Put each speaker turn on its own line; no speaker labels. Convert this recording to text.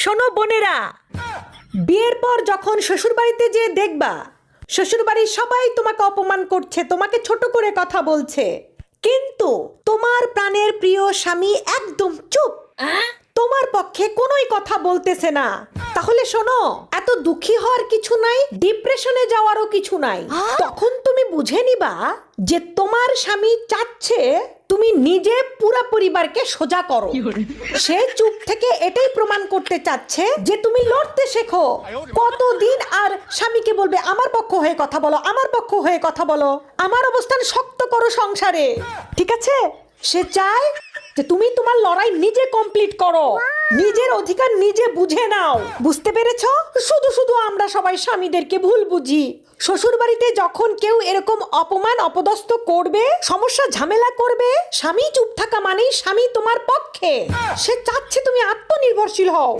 শোনো বোনেরা, বিয়ের পর যখন শ্বশুরবাড়িতে যেয়ে দেখবা শ্বশুরবাড়ির সবাই তোমাকে অপমান করছে, তোমাকে ছোট করে কথা বলছে, কিন্তু তোমার প্রাণের প্রিয় স্বামী একদম চুপ, তোমার পক্ষে কোনোই কথা বলতেছে না, তাহলে শোনো, এত দুঃখী হওয়ার কিছু নাই, ডিপ্রেশনে যাওয়ারও কিছু নাই। তখন তুমি বুঝে নিবা যে তোমার স্বামী চাচ্ছে তুমি নিজে পুরো পরিবারকে সোজা করো। সে চুপ থেকে এটাই প্রমাণ করতে চাচ্ছে যে তুমি লড়তে শেখো। কতদিন আর স্বামীকে বলবে আমার পক্ষ হয়ে কথা বলো, আমার পক্ষ হয়ে কথা বলো, আমার অবস্থান শক্ত করো সংসারে, ঠিক আছে? সে চায় যে তুমি তোমার লড়াই নিজে কমপ্লিট করো, নিজের অধিকার নিজে বুঝে নাও। বুঝতে পেরেছো? শুধু শুধু আমরা সবাই স্বামীদেরকে ভুল বুঝি। শ্বশুর বাড়িতে যখন কেউ এরকম অপমান অপদস্থ করবে, সমস্যা ঝামেলা করবে, স্বামী চুপ থাকা মানেই স্বামী তোমার পক্ষে। সে চাচ্ছে তুমি আত্মনির্ভরশীল হও।